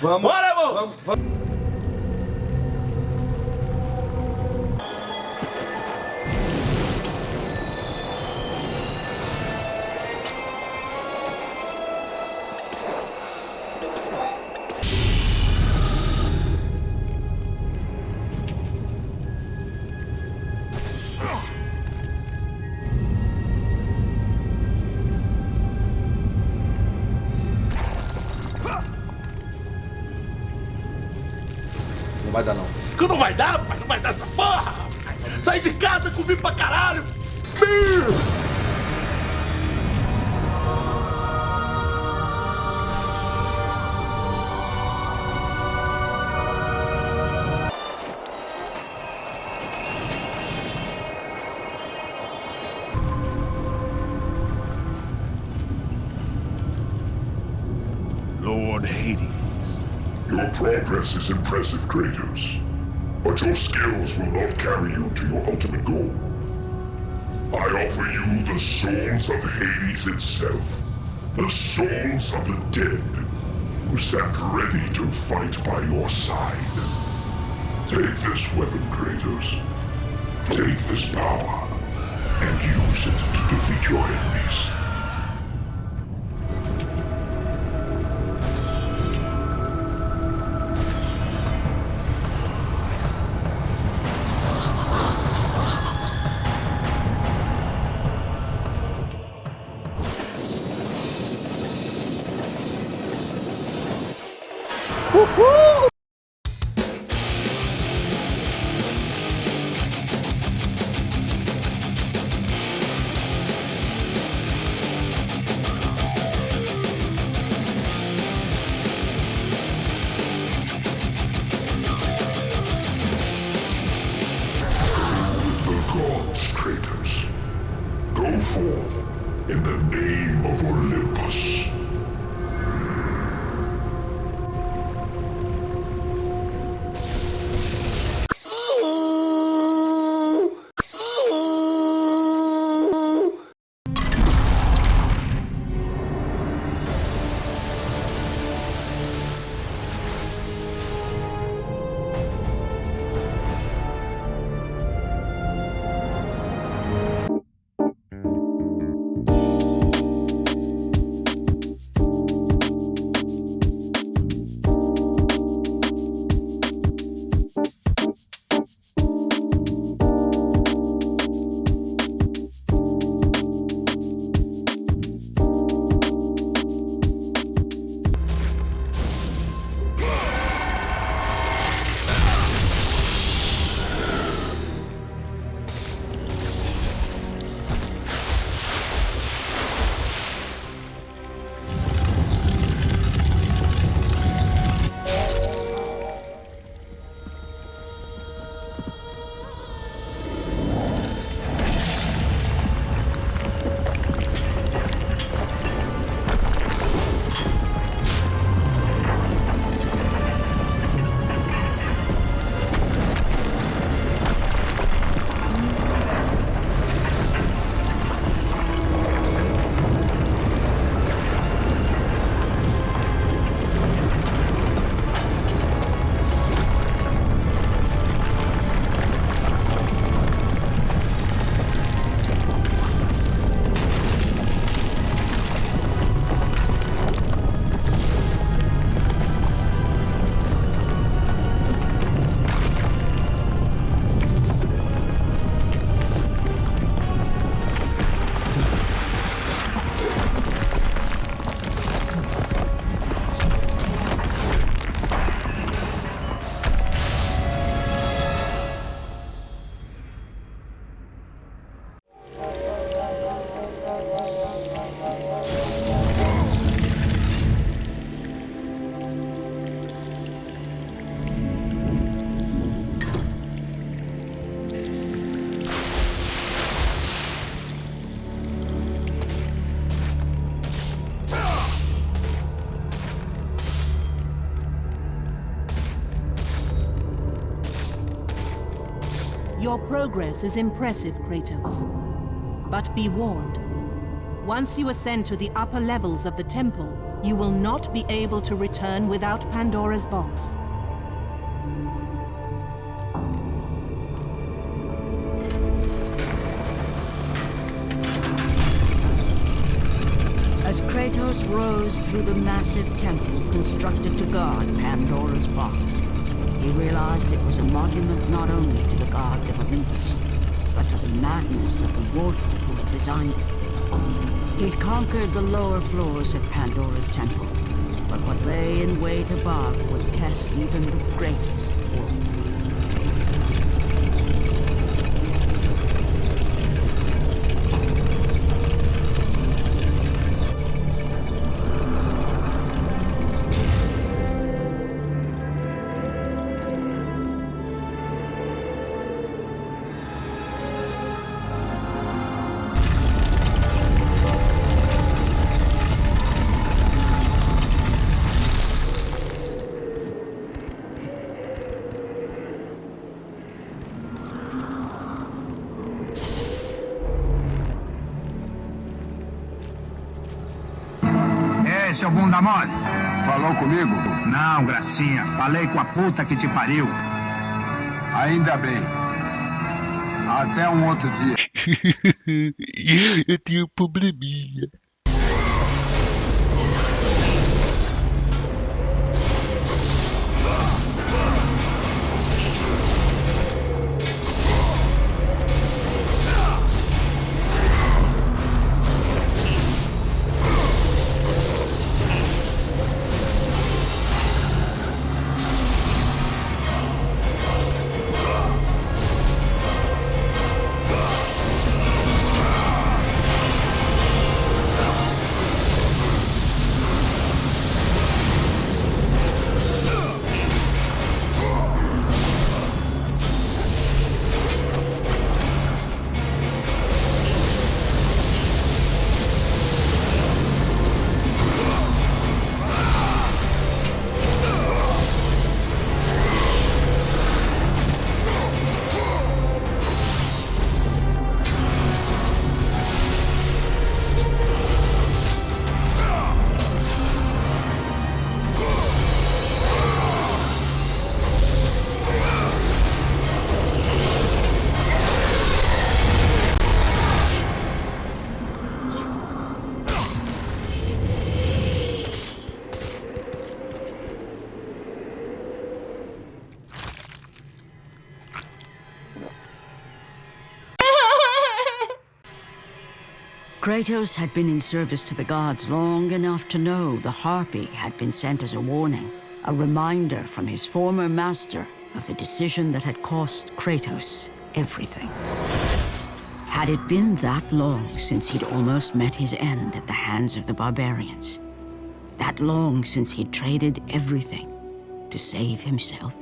Vamos. Bora, moço! Vamos. Não vai dar, não. Que não vai dar, pai? Não vai dar essa porra! Saí de casa, comi pra caralho! Lord Hades. Your progress is impressive, Kratos. But your skills will not carry you to your ultimate goal. I offer you the souls of Hades itself. The souls of the dead, who stand ready to fight by your side. Take this weapon, Kratos. Take this power, and use it to defeat your enemies. Kratos. Go forth in the name of Olympus. Your progress is impressive, Kratos. But be warned. Once you ascend to the upper levels of the temple, You will not be able to return without Pandora's box. As Kratos rose through the massive temple constructed to guard Pandora's box, he realized it was a monument not only to the gods of Olympus, but to the madness of the mortal who had designed it. He'd conquered the lower floors of Pandora's temple, but what lay in wait above would test even the greatest warrior. Seu bunda mole. Falou comigo? Não, gracinha. Falei com a puta que te pariu. Ainda bem. Até um outro dia. Eu tenho um probleminha. Kratos had been in service to the gods long enough to know the Harpy had been sent as a warning, a reminder from his former master of the decision that had cost Kratos everything. Had it been that long since he'd almost met his end at the hands of the barbarians? That long since he'd traded everything to save himself?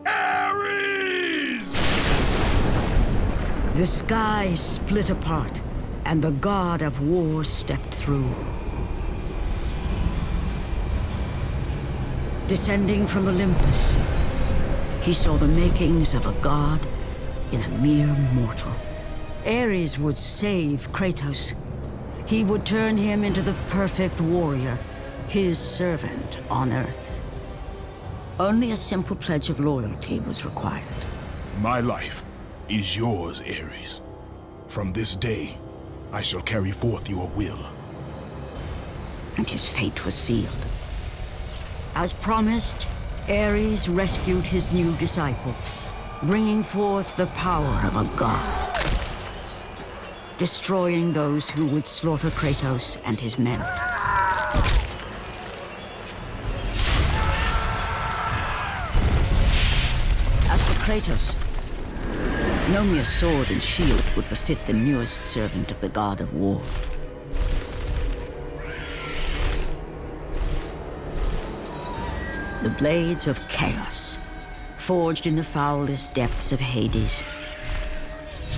Ares! The sky split apart, and the god of war stepped through. Descending from Olympus, he saw the makings of a god in a mere mortal. Ares would save Kratos. He would turn him into the perfect warrior, his servant on Earth. Only a simple pledge of loyalty was required. My life is yours, Ares. From this day, I shall carry forth your will. And his fate was sealed. As promised, Ares rescued his new disciple, bringing forth the power of a god, destroying those who would slaughter Kratos and his men. As for Kratos, no mere sword and shield would befit the newest servant of the god of war. The blades of chaos, forged in the foulest depths of Hades.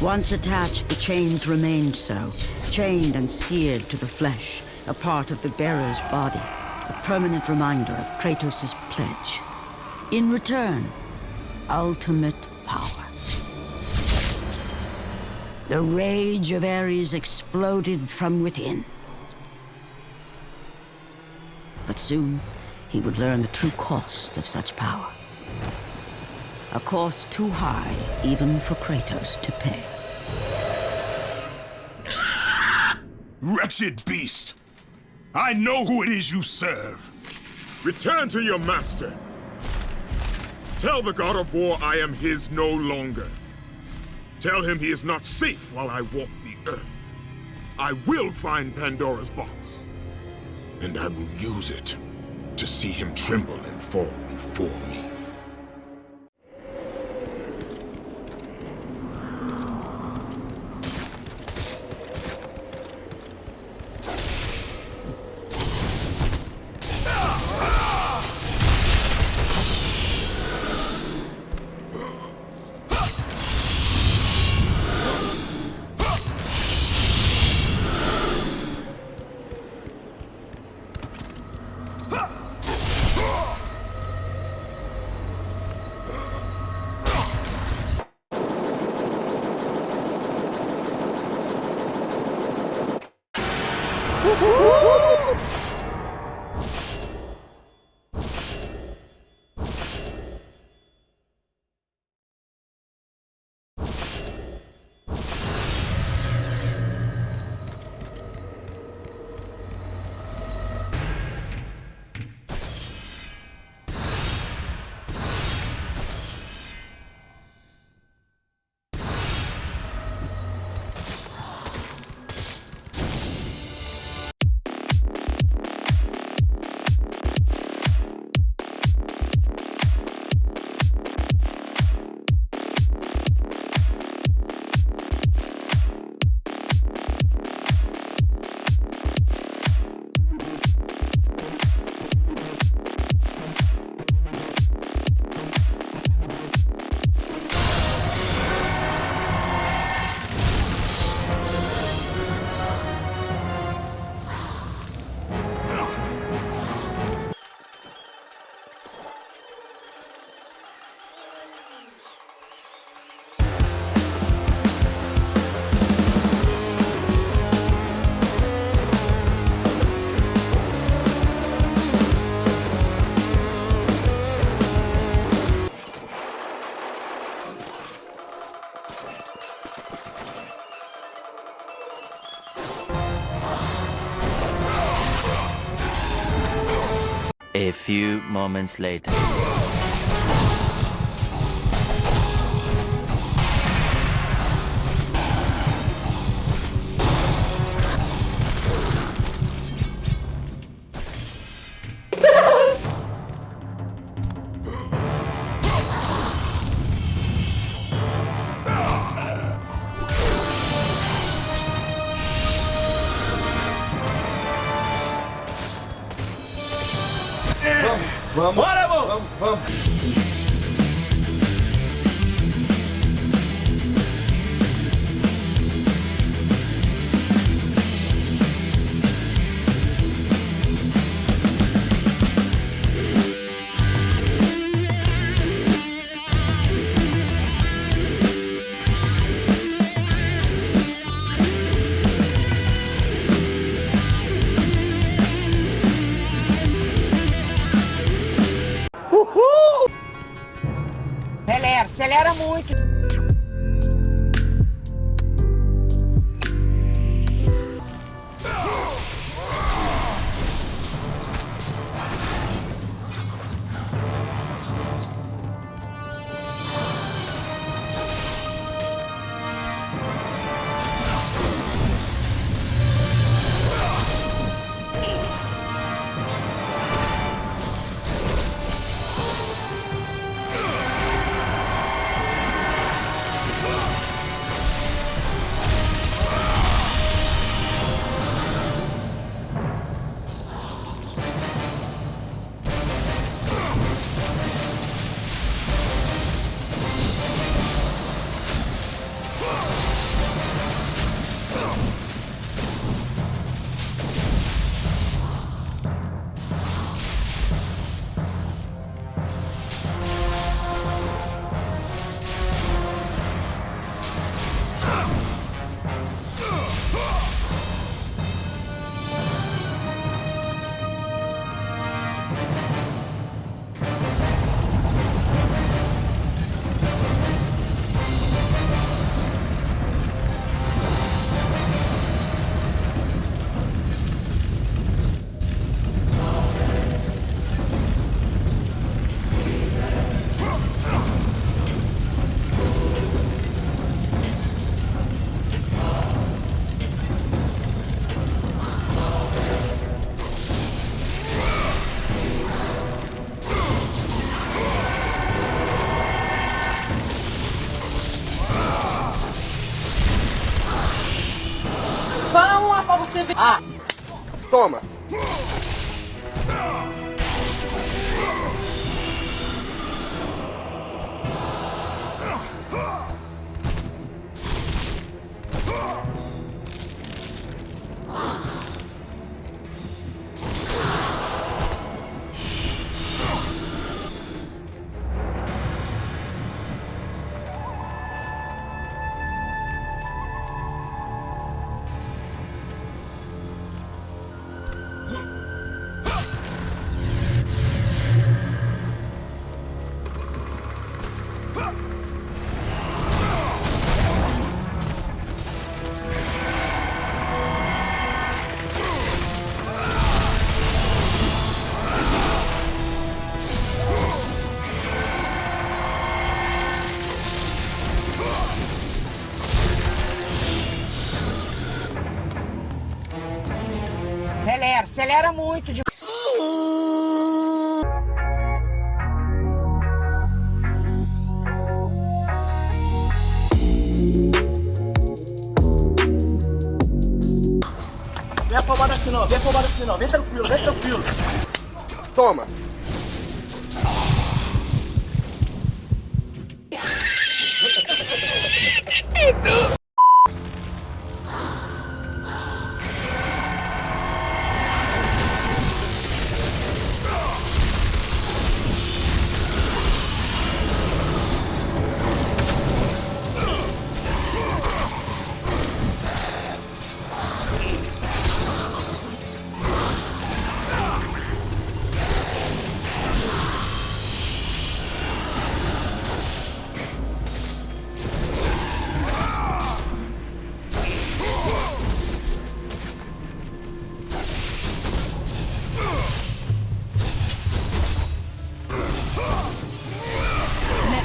Once attached, the chains remained so, chained and seared to the flesh, a part of the bearer's body, a permanent reminder of Kratos' pledge. In return, ultimate power. The rage of Ares exploded from within. But soon, he would learn the true cost of such power. A cost too high even for Kratos to pay. Wretched beast! I know who it is you serve! Return to your master! Tell the god of war I am his no longer. Tell him he is not safe while I walk the earth. I will find Pandora's box. And I will use it to see him tremble and fall before me. A few moments later. Vamos, Bora, moço! vamos, vamos. Acelera muito. Toma. Acelera muito de... Vem afobado assim não, vem afobado assim não. Vem tranquilo, vem tranquilo. Toma.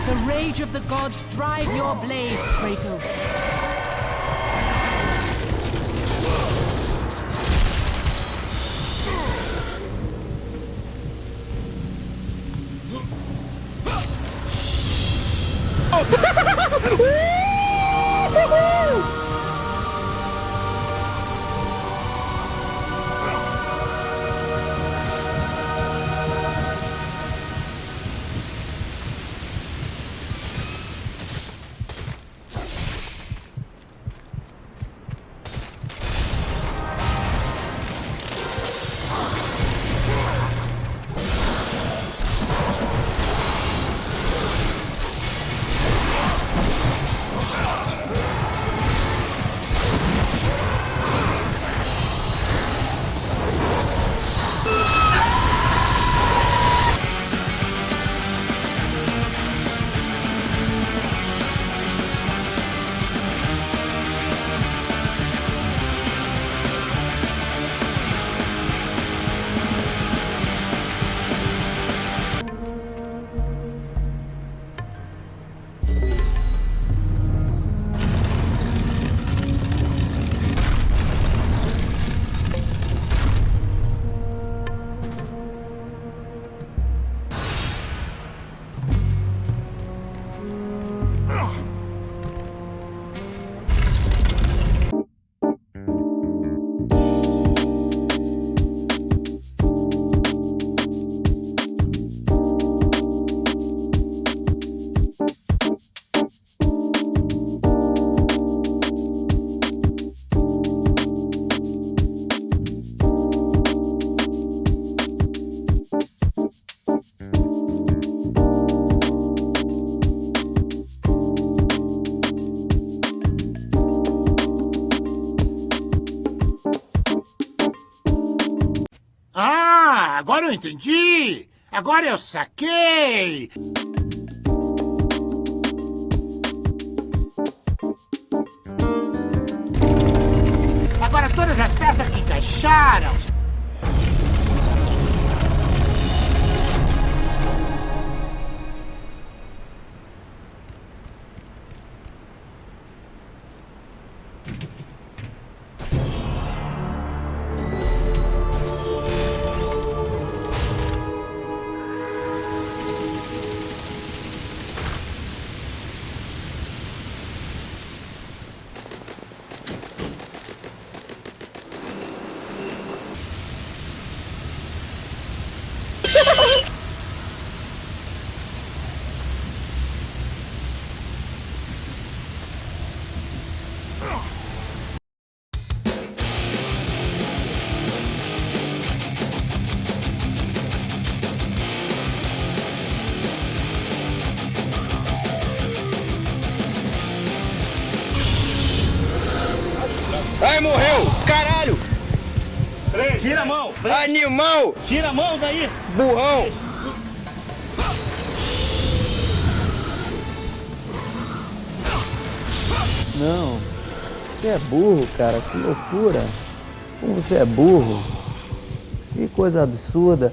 The rage of the gods drive your blades, Kratos. Agora eu entendi! Agora eu saquei! Agora todas as peças se encaixaram! morreu! Caralho! Tira a mão! Animal! Tira a mão daí! Burrão! Não. Você é burro, cara. Que loucura. Como você é burro. Que coisa absurda.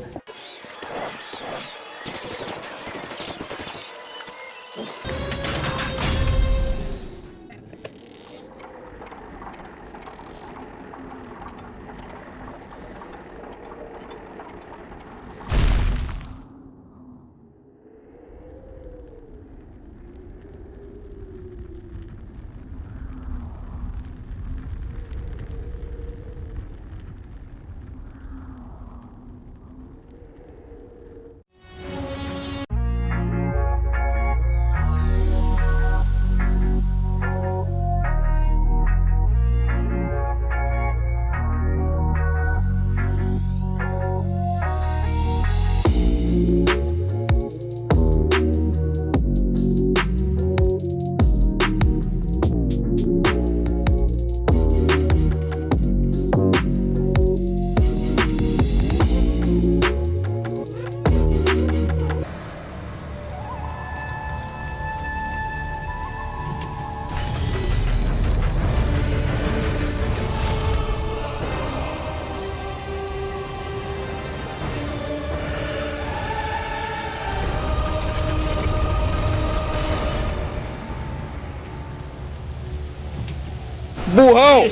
Burrão!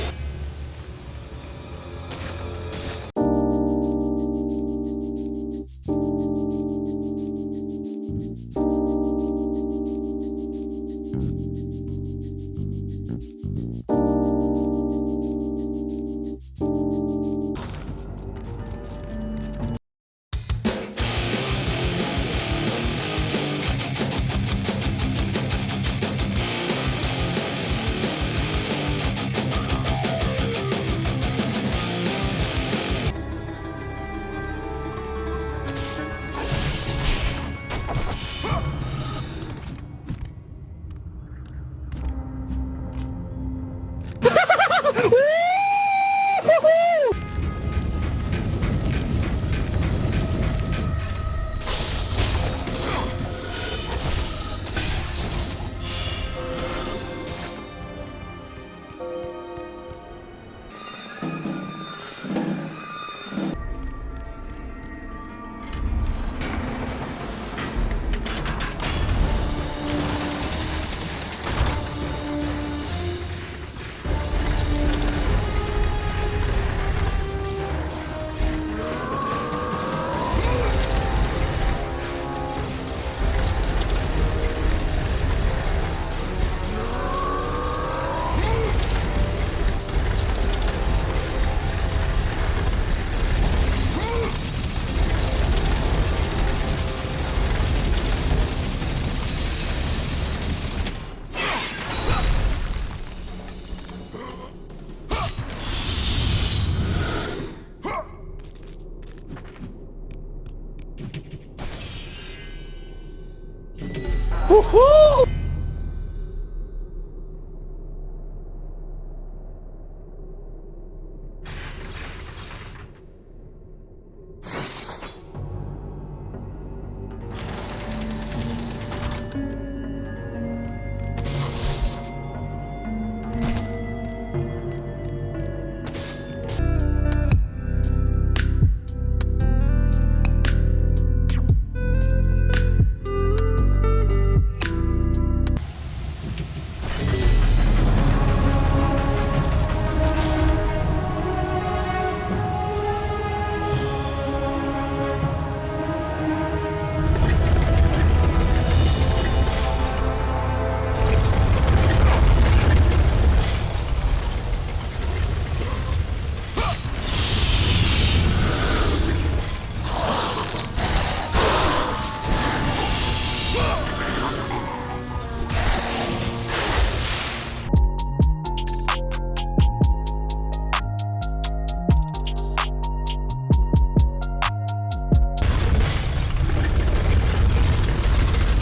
Uhul!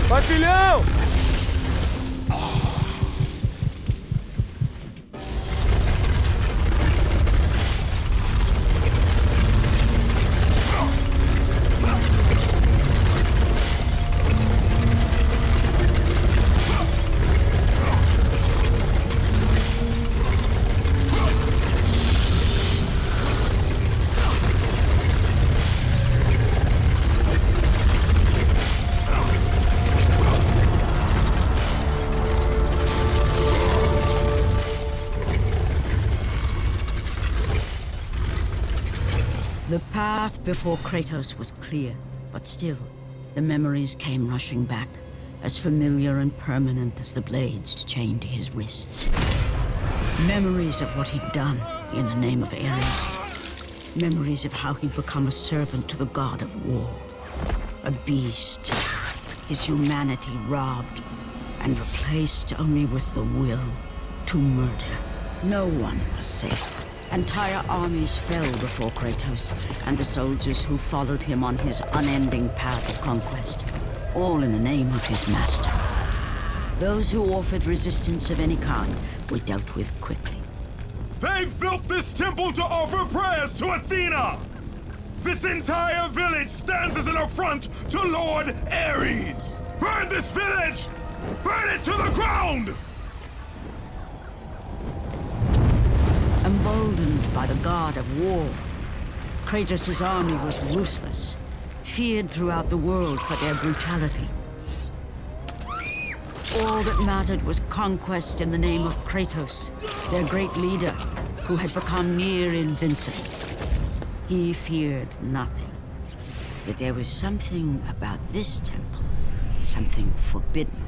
Vai, filhão! path before Kratos was clear, but still, the memories came rushing back, as familiar and permanent as the blades chained to his wrists. Memories of what he'd done in the name of Ares. Memories of how he'd become a servant to the god of war. A beast, his humanity robbed and replaced only with the will to murder. No one was safe. Entire armies fell before Kratos and the soldiers who followed him on his unending path of conquest, all in the name of his master. Those who offered resistance of any kind were dealt with quickly. They've built this temple to offer prayers to Athena! This entire village stands as an affront to Lord Ares! Burn this village! Burn it to the ground! Emboldened by the god of war, Kratos' army was ruthless, feared throughout the world for their brutality. All that mattered was conquest in the name of Kratos, their great leader, who had become near invincible. He feared nothing. But there was something about this temple, something forbidden.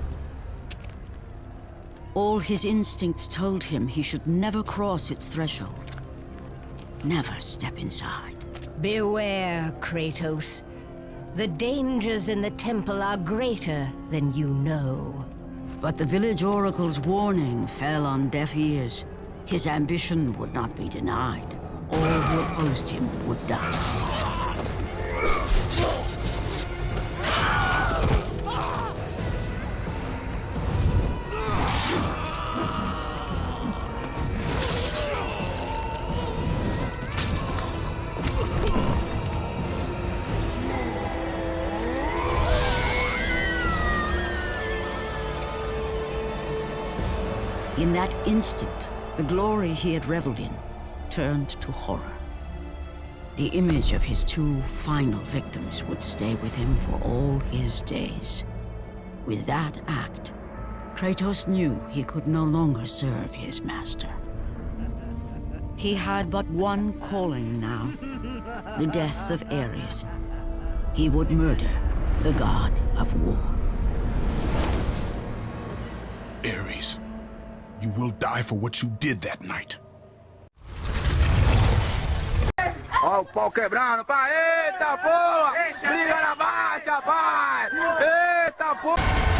All his instincts told him he should never cross its threshold. Never step inside. Beware, Kratos. The dangers in the temple are greater than you know. But the village oracle's warning fell on deaf ears. His ambition would not be denied. All who opposed him would die. In that instant, the glory he had reveled in turned to horror. The image of his two final victims would stay with him for all his days. With that act, Kratos knew he could no longer serve his master. He had but one calling now, the death of Ares. He would murder the god of war. Ares, you will die for what you did that night. Ó o pau quebrando, pai! Eita porra! Briga na baixa, pai! Eita porra!